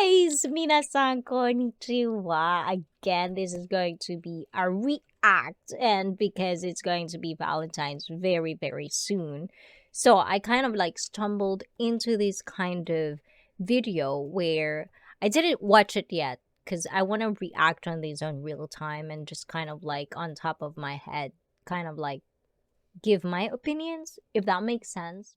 Guys, minasan konnichiwa. Again, this is going to be a react, and because it's going to be Valentine's very, very soon. So I kind of like stumbled into this kind of video where I didn't watch it yet because I want to react on these on real time and just kind of like on top of my head, kind of like give my opinions, if that makes sense.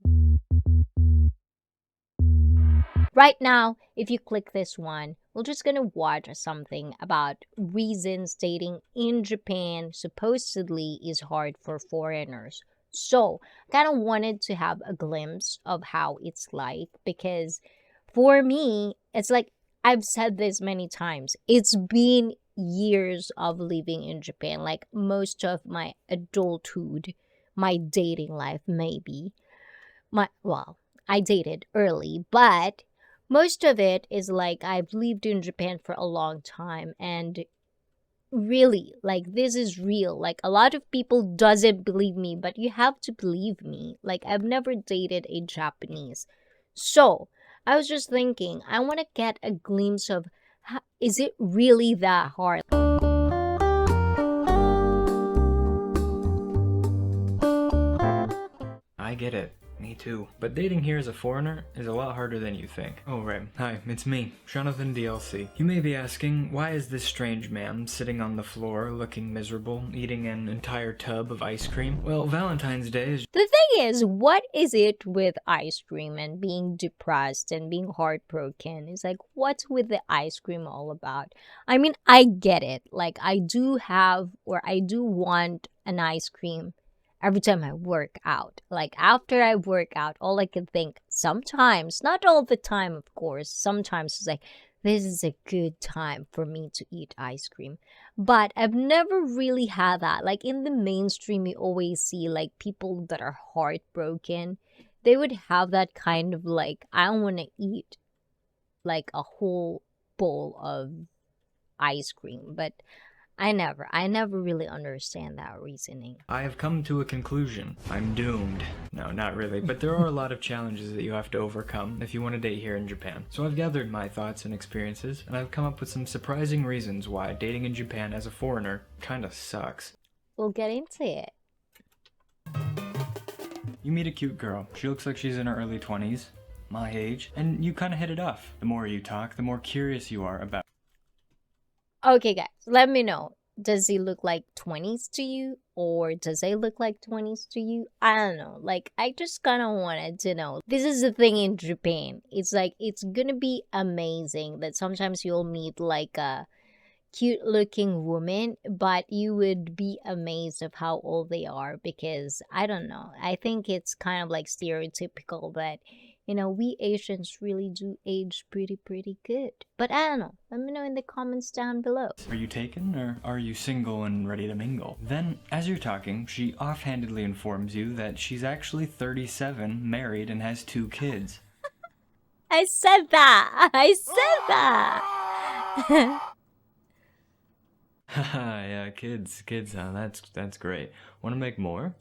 Right now, if you click this one, we're just gonna watch something about reasons dating in Japan supposedly is hard for foreigners. So, kind of wanted to have a glimpse of how it's like because for me, it's like I've said this many times. It's been years of living in Japan, like most of my adulthood, my dating life, maybe well, I dated early, but most of it is like I've lived in Japan for a long time and really like this is real. Like a lot of people doesn't believe me, but you have to believe me. Like I've never dated a Japanese. So, I was just thinking, I want to get a glimpse of is it really that hard? I get it. Me too. But dating here as a foreigner is a lot harder than you think. Oh right. Hi, it's me, Jonathan DLC. You may be asking, why is this strange man sitting on the floor looking miserable, eating an entire tub of ice cream? Well, Valentine's Day is... The thing is, what is it with ice cream and being depressed and being heartbroken? It's like, what's with the ice cream all about? I mean, I get it. Like, I do have or I do want an ice cream every time I work out. Like, after I work out, all I can think sometimes, not all the time, of course, sometimes it's like, this is a good time for me to eat ice cream. But I've never really had that. Like in the mainstream, you always see like people that are heartbroken. They would have that kind of like, I want to eat like a whole bowl of ice cream. But I never really understand that reasoning. I have come to a conclusion. I'm doomed. No, not really, but there are a lot of challenges that you have to overcome if you want to date here in Japan. So I've gathered my thoughts and experiences, and I've come up with some surprising reasons why dating in Japan as a foreigner kinda sucks. We'll get into it. You meet a cute girl. She looks like she's in her early 20s, my age, and you kinda hit it off. The more you talk, the more curious you are about... Okay, guys, let me know. Does he look like 20s to you? Or does they look like 20s to you? I don't know. Like, I just kind of wanted to know. This is the thing in Japan. It's like, it's gonna be amazing that sometimes you'll meet like a cute looking woman, but you would be amazed of how old they are because I don't know. I think it's kind of like stereotypical that we Asians really do age pretty good. But I don't know. Let me know in the comments down below. Are you taken, or are you single and ready to mingle? Then, as you're talking, she offhandedly informs you that she's actually 37, married, and has 2 kids. I said that! I said that! Haha, yeah, kids, that's great. Wanna make more?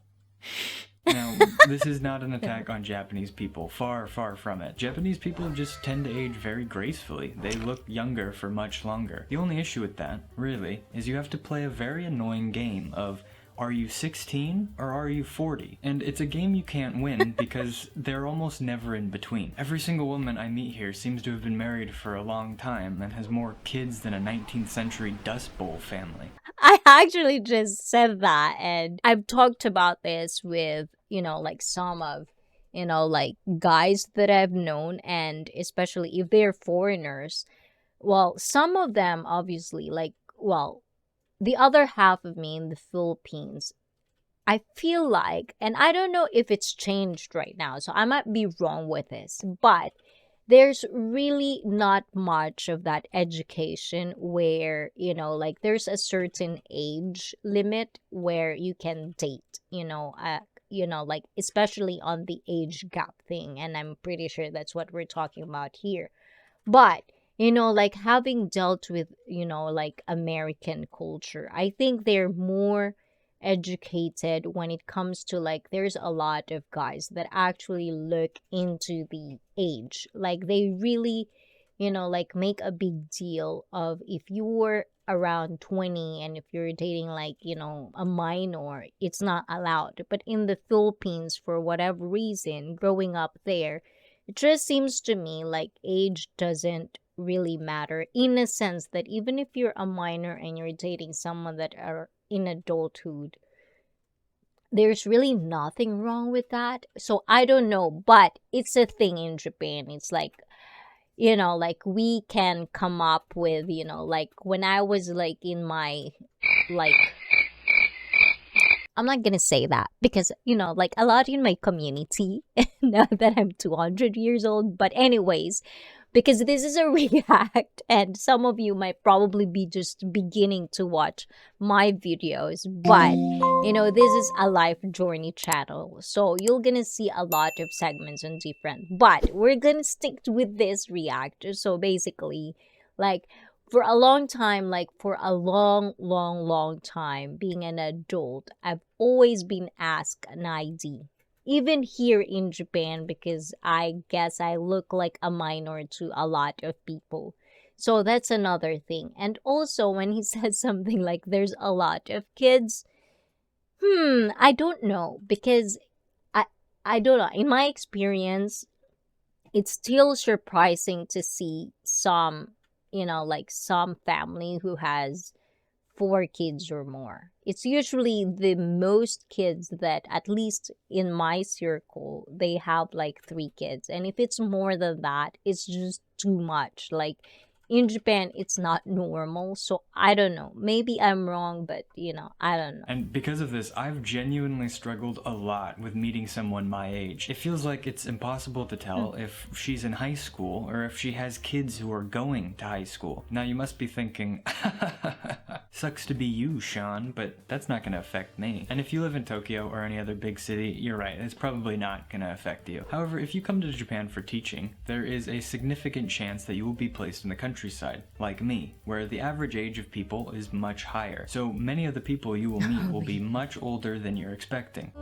Now, this is not an attack on Japanese people, far from it. Japanese people just tend to age very gracefully. They look younger for much longer. The only issue with that, really, is you have to play a very annoying game of, are you 16 or are you 40? And it's a game you can't win because they're almost never in between. Every single woman I meet here seems to have been married for a long time and has more kids than a 19th century Dust Bowl family. I actually just said that, and I've talked about this with, like some of, like guys that I've known, and especially if they're foreigners. Well, some of them obviously, like, well, the other half of me in the Philippines, I feel like, and I don't know if it's changed right now, so I might be wrong with this, but there's really not much of that education where, like there's a certain age limit where you can date, like especially on the age gap thing. And I'm pretty sure that's what we're talking about here. But, like having dealt with, like American culture, I think they're more educated when it comes to like there's a lot of guys that actually look into the age, like they really like make a big deal of if you were around 20 and if you're dating like, a minor, it's not allowed. But in the Philippines, for whatever reason, growing up there, it just seems to me like age doesn't really matter, in a sense that even if you're a minor and you're dating someone that are in adulthood, there's really nothing wrong with that. So I don't know, but it's a thing in Japan. It's like, like we can come up with, like when I was like in my, like, I'm not gonna say that because, like a lot in my community, now that I'm 200 years old. But, anyways, because this is a react, and some of you might probably be just beginning to watch my videos, but, this is a life journey channel. So you're gonna see a lot of segments on different, but we're gonna stick with this react. So basically, like, for a long time, like for a long, long, long time, being an adult, I've always been asked an ID. Even here in Japan, because I guess I look like a minor to a lot of people. So that's another thing. And also, when he says something like there's a lot of kids, I don't know. Because I, I don't know. In my experience, it's still surprising to see some, like some family who has 4 kids or more. It's usually the most kids that, at least in my circle, they have like 3 kids. And if it's more than that, it's just too much. Like in Japan, it's not normal. So I don't know. Maybe I'm wrong, but I don't know. And because of this, I've genuinely struggled a lot with meeting someone my age. It feels like it's impossible to tell if she's in high school or if she has kids who are going to high school. Now you must be thinking, sucks to be you, Sean, but that's not going to affect me. And if you live in Tokyo or any other big city, you're right, it's probably not going to affect you. However, if you come to Japan for teaching, there is a significant chance that you will be placed in the countryside, like me, where the average age of people is much higher. So many of the people you will meet will be much older than you're expecting.